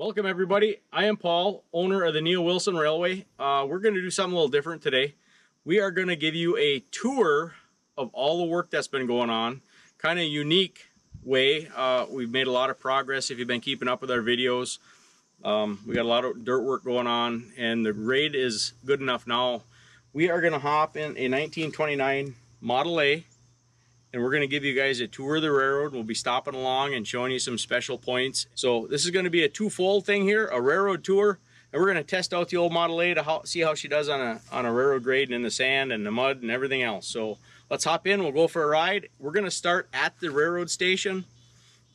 Welcome everybody. I am Paul, owner of the Neo Wilson Railway. We're going to do something a little different today. We are going to give you a tour of all the work that's been going on. Kind of unique way. We've made a lot of progress if you've been keeping up with our videos. We got a lot of dirt work going on and the grade is good enough now. We are going to hop in a 1929 Model A and we're going to give you guys a tour of the railroad. We'll be stopping along and showing you some special points. So this is going to be a twofold thing here, a railroad tour, and we're going to test out the old Model A to see how she does on a railroad grade and in the sand and the mud and everything else. So let's hop in, we'll go for a ride. We're going to start at the railroad station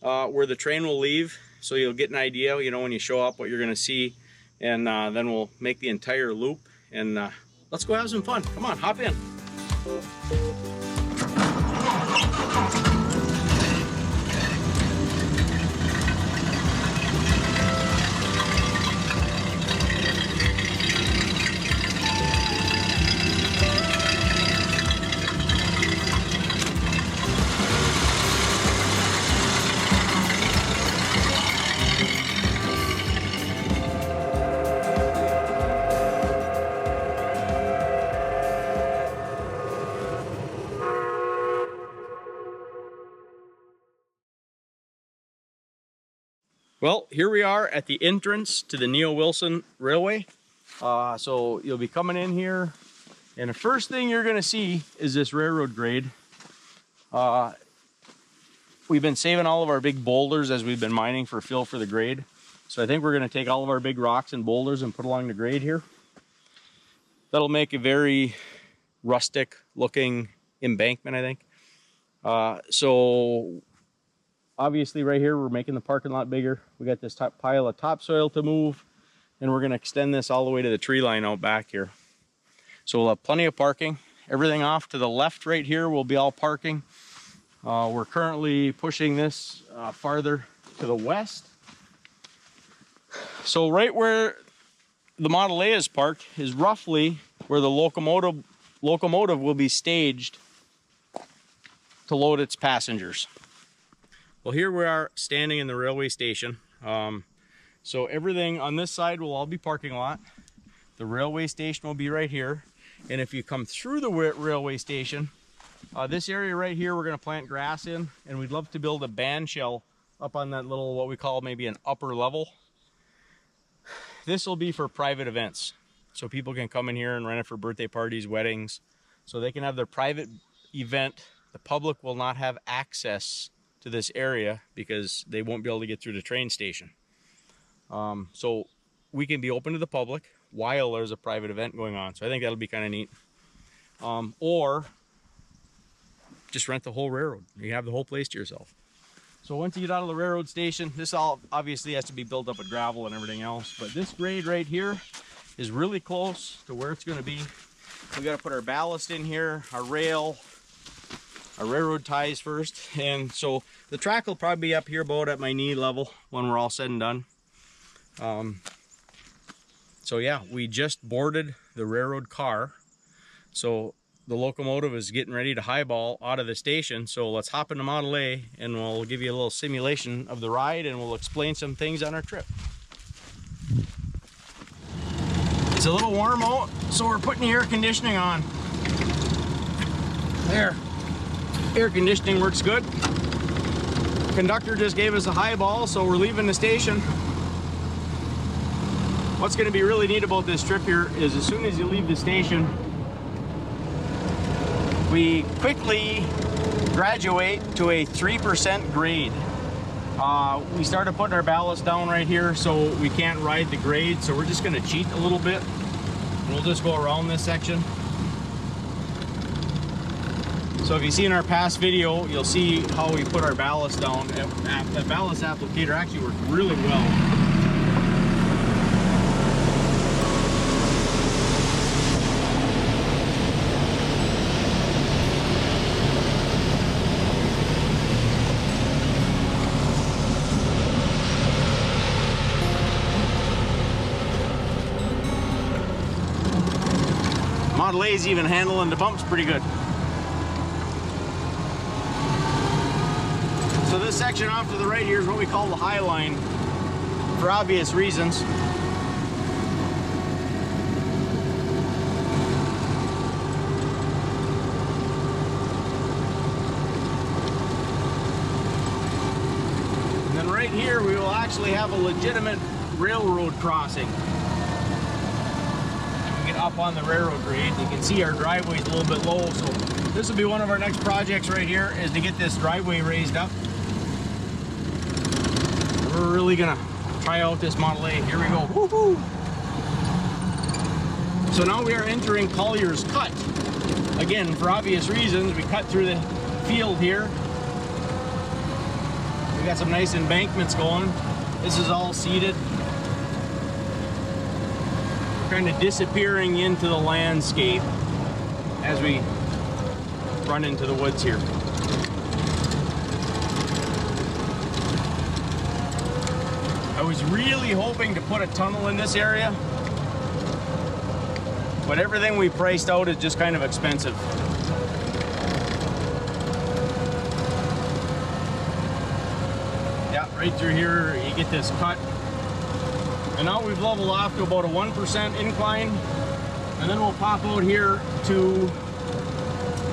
where the train will leave, so you'll get an idea, you know, when you show up what you're going to see, and then we'll make the entire loop, and let's go have some fun. Come on, hop in. Well, here we are at the entrance to the Neo Wilson Railway. So you'll be coming in here, and the first thing you're going to see is this railroad grade. We've been saving all of our big boulders as we've been mining for fill for the grade. So I think we're going to take all of our big rocks and boulders and put along the grade here. That'll make a very rustic looking embankment, I think. So obviously right here we're making the parking lot bigger. We got this pile of topsoil to move, and we're going to extend this all the way to the tree line out back here. So we'll have plenty of parking. Everything off to the left right here will be all parking. We're currently pushing this farther to the west. So right where the Model A is parked is roughly where the locomotive will be staged to load its passengers. Well, here we are standing in the railway station. So everything on this side will all be parking lot. The railway station will be right here. And if you come through the railway station, this area right here, we're going to plant grass in, and we'd love to build a band shell up on that little, what we call maybe an upper level. This will be for private events. So people can come in here and rent it for birthday parties, weddings. So they can have their private event. The public will not have access to this area because they won't be able to get through the train station. So we can be open to the public while there's a private event going on. So I think that'll be kind of neat. Or just rent the whole railroad. You have the whole place to yourself. So once you get out of the railroad station, this all obviously has to be built up with gravel and everything else. But this grade right here is really close to where it's going to be. We got to put our ballast in here, our rail, our railroad ties first, and so the track will probably be up here about at my knee level when we're all said and done. So yeah, we just boarded the railroad car, so the locomotive is getting ready to highball out of the station. So let's hop in the Model A and we'll give you a little simulation of the ride, and we'll explain some things on our trip. It's a little warm out, so we're putting the air conditioning on. There. Air conditioning works good. Conductor just gave us a highball, so we're leaving the station. What's going to be really neat about this trip here is as soon as you leave the station, we quickly graduate to a 3% grade. We started putting our ballast down right here, so we can't ride the grade, so we're just going to cheat a little bit. We'll just go around this section. So if you see in our past video, you'll see how we put our ballast down. That ballast applicator actually worked really well. Model A's even handling the bumps pretty good. So this section off to the right here is what we call the high line. for obvious reasons. And then right here we will actually have a legitimate railroad crossing. We get up on the railroad grade. You can see our driveway is a little bit low, so this will be one of our next projects right here, is to get this driveway raised up. We're really gonna try out this Model A. Here we go. Woohoo! So now we are entering Collier's Cut. Again, for obvious reasons, we cut through the field here. We got some nice embankments going. This is all seeded. Kind of disappearing into the landscape as we run into the woods here. I was really hoping to put a tunnel in this area, but everything we priced out is just kind of expensive. Yeah, right through here you get this cut. And now we've leveled off to about a 1% incline, and then we'll pop out here to,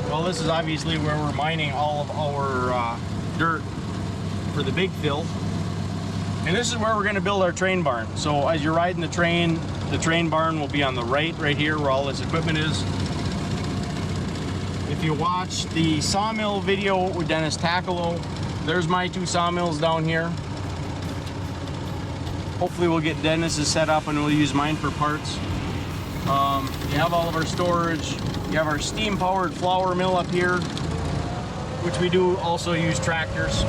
well, this is obviously where we're mining all of our dirt for the big fill. And this is where we're going to build our train barn. So as you're riding the train barn will be on the right here where all this equipment is. If you watch the sawmill video with Dennis Tackalo, there's my 2 sawmills down here. Hopefully we'll get Dennis's set up and we'll use mine for parts. You have all of our storage. You have our steam-powered flour mill up here, which we do also use tractors.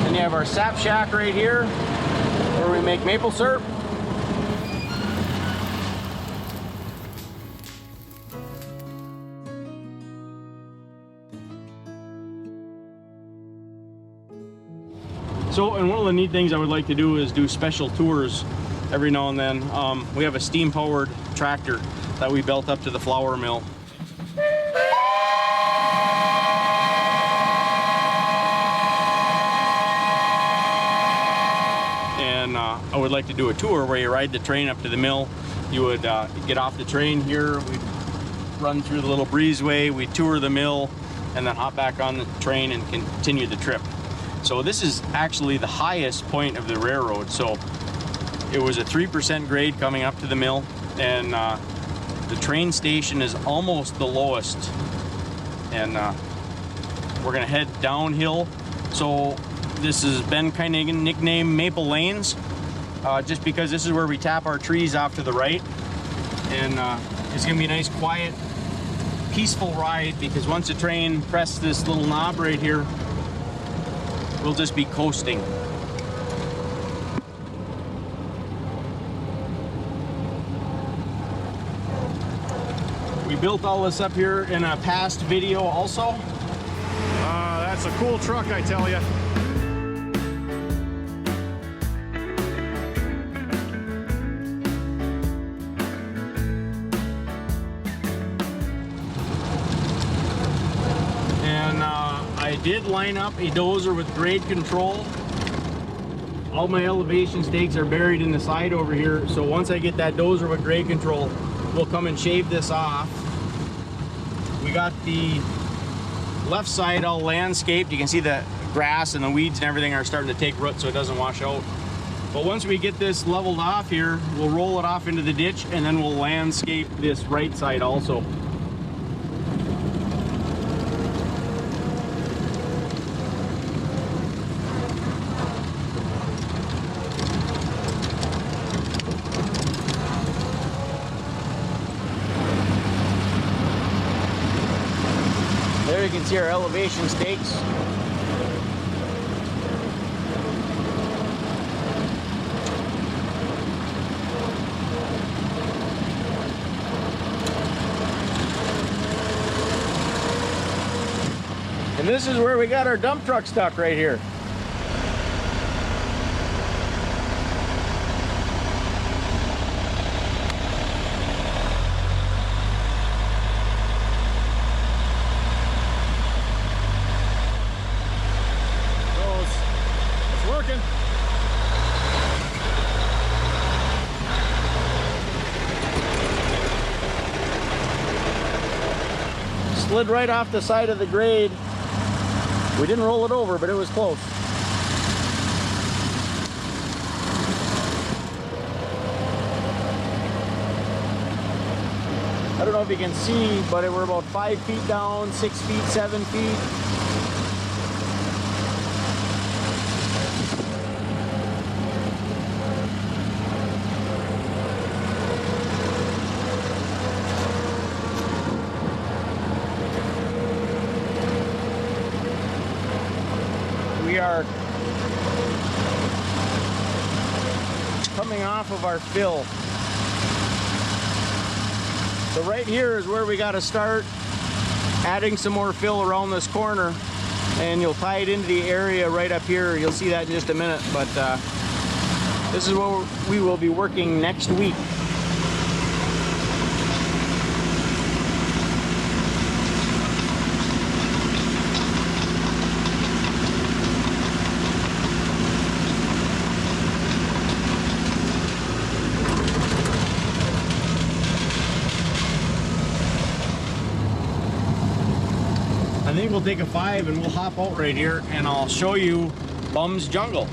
Then you have our sap shack right here, where we make maple syrup. So, and one of the neat things I would like to do is do special tours every now and then. We have a steam-powered tractor that we built up to the flour mill. And I would like to do a tour where you ride the train up to the mill. You would get off the train here, we'd run through the little breezeway, we'd tour the mill, and then hop back on the train and continue the trip. So this is actually the highest point of the railroad. So it was a 3% grade coming up to the mill, and the train station is almost the lowest. And we're gonna head downhill. So this has been kind of nicknamed Maple Lanes, just because this is where we tap our trees off to the right. And it's gonna be a nice, quiet, peaceful ride, because once the train presses this little knob right here, we'll just be coasting. We built all this up here in a past video also. That's a cool truck, I tell you. I did line up a dozer with grade control. All my elevation stakes are buried in the side over here, so once I get that dozer with grade control, we'll come and shave this off. We got the left side all landscaped. You can see the grass and the weeds and everything are starting to take root so it doesn't wash out. But once we get this leveled off here, we'll roll it off into the ditch, and then we'll landscape this right side also. There you can see our elevation stakes. And this is where we got our dump truck stuck right here. So it's working. Slid right off the side of the grade. We didn't roll it over, but it was close. I don't know if you can see, but we're about 5 feet down, 6 feet, 7 feet. We are coming off of our fill. So right here is where we got to start adding some more fill around this corner, and you'll tie it into the area right up here. You'll see that in just a minute, but this is what we will be working next week. I think we'll take a 5 and we'll hop out right here and I'll show you Bum's Jungle.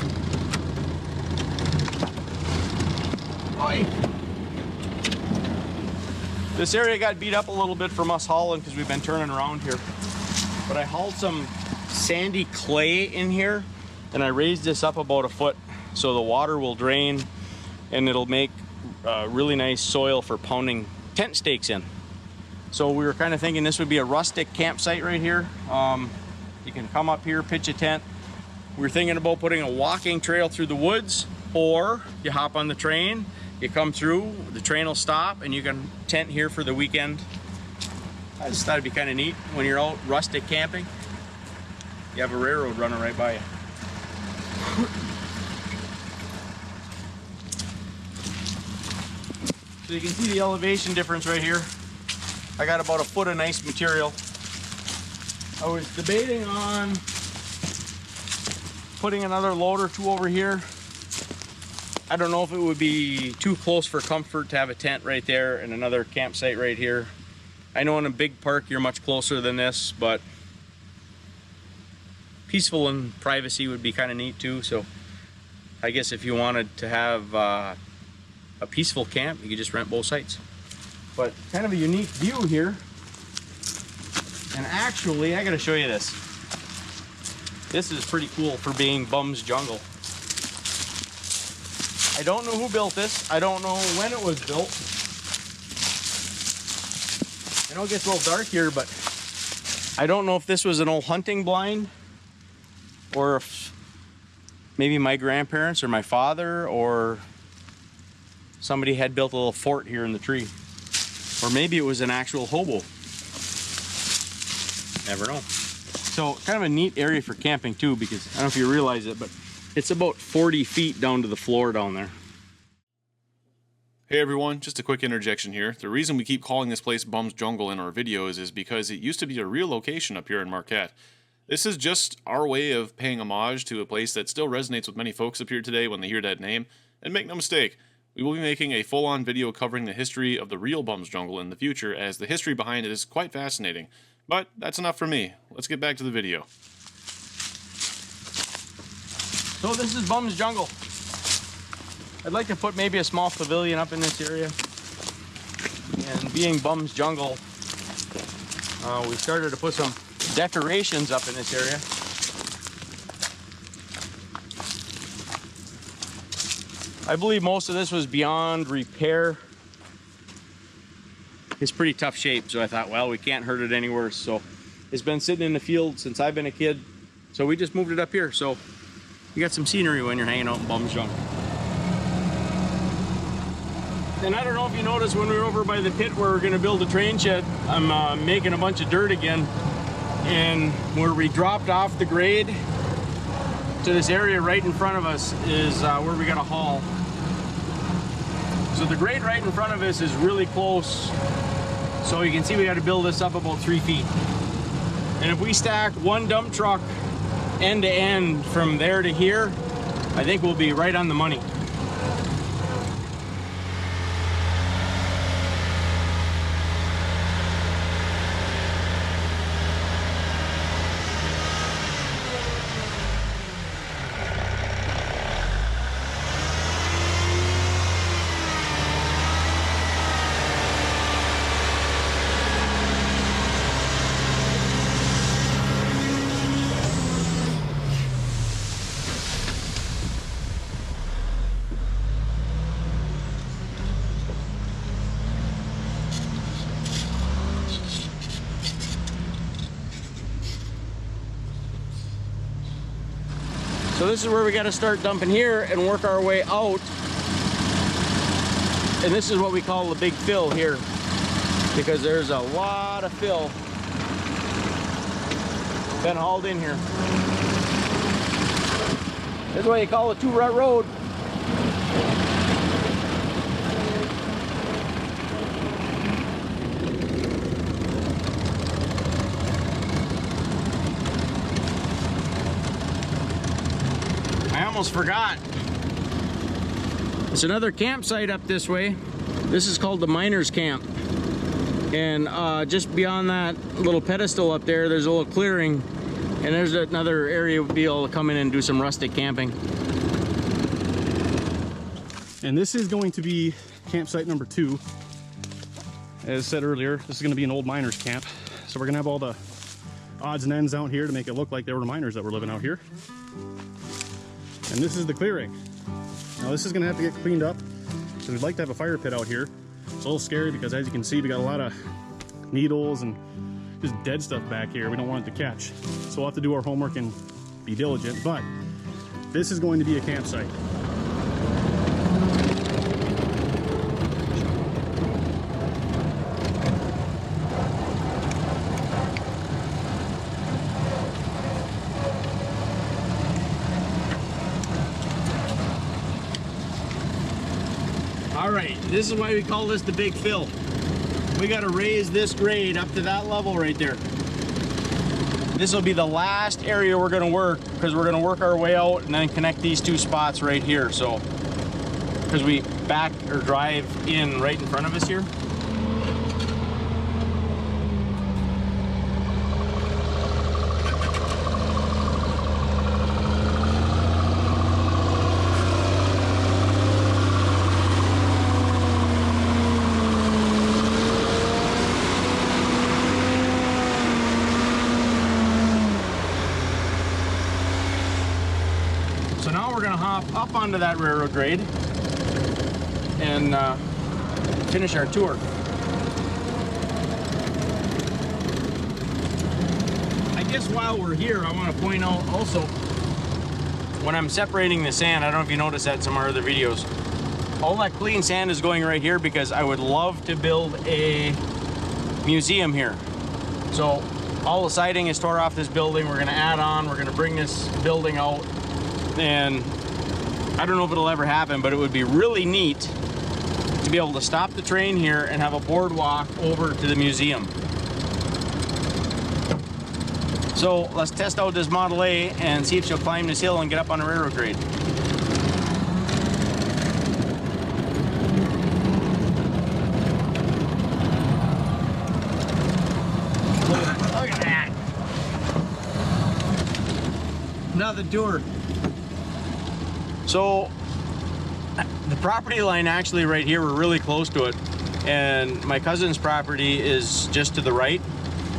Oi. This area got beat up a little bit from us hauling because we've been turning around here. But I hauled some sandy clay in here and I raised this up about a foot so the water will drain and it'll make really nice soil for pounding tent stakes in. So we were kind of thinking this would be a rustic campsite right here. You can come up here, pitch a tent. We were thinking about putting a walking trail through the woods, or you hop on the train, you come through, the train will stop, and you can tent here for the weekend. I just thought it'd be kind of neat when you're out rustic camping. You have a railroad running right by you. So you can see the elevation difference right here. I got about a foot of nice material. I was debating on putting another load or two over here. I don't know if it would be too close for comfort to have a tent right there and another campsite right here. I know in a big park you're much closer than this, but peaceful and privacy would be kind of neat too. So I guess if you wanted to have a peaceful camp, you could just rent both sites. But kind of a unique view here. And actually, I gotta show you this. This is pretty cool for being Bum's Jungle. I don't know who built this. I don't know when it was built. I know it gets a little dark here, but I don't know if this was an old hunting blind or if maybe my grandparents or my father or somebody had built a little fort here in the tree. Or maybe it was an actual hobo. Never know. So kind of a neat area for camping too, because I don't know if you realize it, but it's about 40 feet down to the floor down there. Hey everyone, just a quick interjection here. The reason we keep calling this place Bum's Jungle in our videos is because it used to be a real location up here in Marquette. This is just our way of paying homage to a place that still resonates with many folks up here today when they hear that name. And make no mistake, we will be making a full-on video covering the history of the real Bum's Jungle in the future, as the history behind it is quite fascinating. But that's enough for me. Let's get back to the video. So this is Bum's Jungle. I'd like to put maybe a small pavilion up in this area. And being Bum's Jungle, we started to put some decorations up in this area. I believe most of this was beyond repair. It's pretty tough shape, so I thought, well, we can't hurt it any worse. So it's been sitting in the field since I've been a kid. So we just moved it up here. So you got some scenery when you're hanging out in Bum's Jungle. And I don't know if you noticed when we were over by the pit where we're gonna build a train shed, I'm making a bunch of dirt again. and where we dropped off the grade to this area right in front of us is where we got to haul. So the grade right in front of us is really close. So you can see we got to build this up about 3 feet. And if we stack one dump truck end to end from there to here, I think we'll be right on the money. So this is where we got to start dumping here and work our way out. And this is what we call the big fill here, because there's a lot of fill been hauled in here. This is why you call it two-rut road. I almost forgot. There's another campsite up this way. This is called the miners camp. And just beyond that little pedestal up there, there's a little clearing. And there's another area we'll be able to come in and do some rustic camping. And this is going to be campsite number 2. As said earlier, this is going to be an old miners camp. So we're going to have all the odds and ends out here to make it look like there were miners that were living out here. And this is the clearing. Now this is going to have to get cleaned up because we'd like to have a fire pit out here. It's a little scary because, as you can see, we got a lot of needles and just dead stuff back here we don't want it to catch. So we'll have to do our homework and be diligent, but this is going to be a campsite. All right, this is why we call this the big fill. We got to raise this grade up to that level right there. This will be the last area we're going to work, because we're going to work our way out and then connect these two spots right here. So, because we back or drive in right in front of us here. So now we're going to hop up onto that railroad grade and finish our tour. I guess while we're here, I want to point out also, when I'm separating the sand, I don't know if you noticed that in some of our other videos, all that clean sand is going right here because I would love to build a museum here. So all the siding is tore off this building. We're going to add on, we're going to bring this building out. And I don't know if it'll ever happen, but it would be really neat to be able to stop the train here and have a boardwalk over to the museum. So let's test out this Model A and see if she'll climb this hill and get up on a railroad grade. Look at that. Nothing to her. So the property line actually right here, we're really close to it, and my cousin's property is just to the right,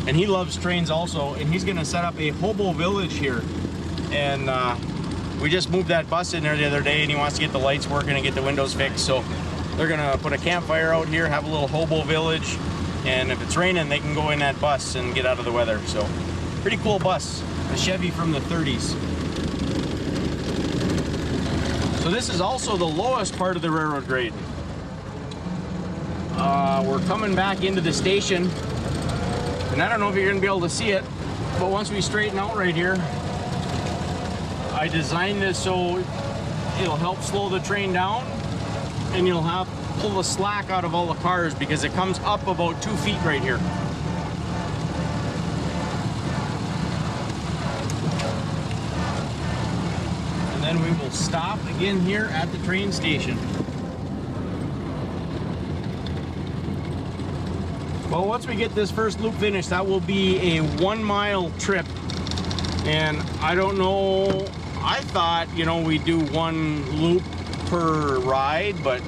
and he loves trains also, and he's gonna set up a hobo village here. And we just moved that bus in there the other day, and he wants to get the lights working and get the windows fixed. So they're gonna put a campfire out here, have a little hobo village, and if it's raining, they can go in that bus and get out of the weather. So pretty cool bus, a Chevy from the 30s. So this is also the lowest part of the railroad grade. We're coming back into the station, and I don't know if you're gonna be able to see it, But once we straighten out right here, I designed this so it'll help slow the train down, and you'll have pull the slack out of all the cars because it comes up about 2 feet right here. And then we will stop again here at the train station. Well, once we get this first loop finished, that will be a 1 mile trip. And I don't know, I thought, you know, we'd do 1 loop per ride, but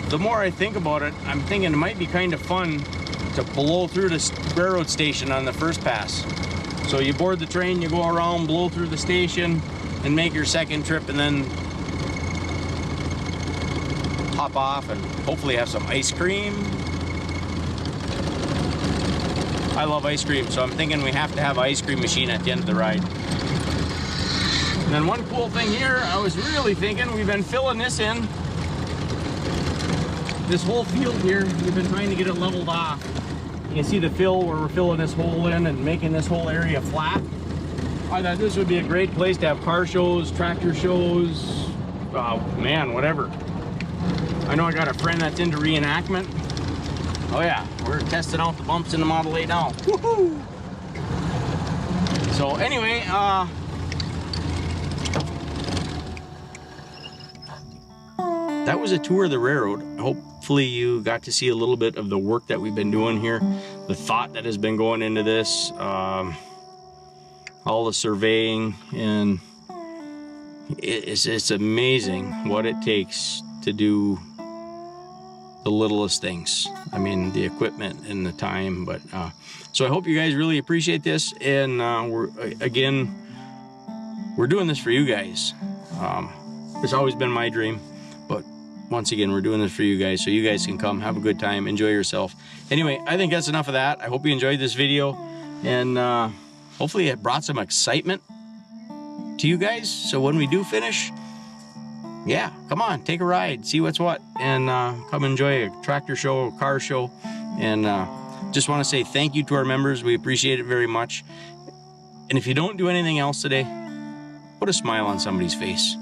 the more I think about it, I'm thinking it might be kind of fun to blow through this railroad station on the first pass. So you board the train, you go around, blow through the station, and make your second trip, and then hop off and hopefully have some ice cream. I love ice cream, so I'm thinking we have to have an ice cream machine at the end of the ride. And then one cool thing here, I was really thinking, we've been filling this in. This whole field here, we've been trying to get it leveled off. You can see the fill where we're filling this hole in and making this whole area flat. I thought this would be a great place to have car shows, tractor shows, man, whatever. I know I got a friend that's into reenactment. Oh yeah, we're testing out the bumps in the Model A now. Woohoo! So anyway, that was a tour of the railroad. Hopefully you got to see a little bit of the work that we've been doing here, the thought that has been going into this, all the surveying, and it's amazing what it takes to do the littlest things. I mean, the equipment and the time, but so I hope you guys really appreciate this, and we're doing this for you guys. It's always been my dream, but once again, we're doing this for you guys, so you guys can come, have a good time, enjoy yourself. Anyway, I think that's enough of that. I hope you enjoyed this video, and hopefully it brought some excitement to you guys, so when we do finish, yeah, come on, take a ride, see what's what, and come enjoy a tractor show, a car show. And just want to say thank you to our members. We appreciate it very much. And if you don't do anything else today, put a smile on somebody's face.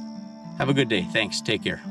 Have a good day. Thanks. Take care.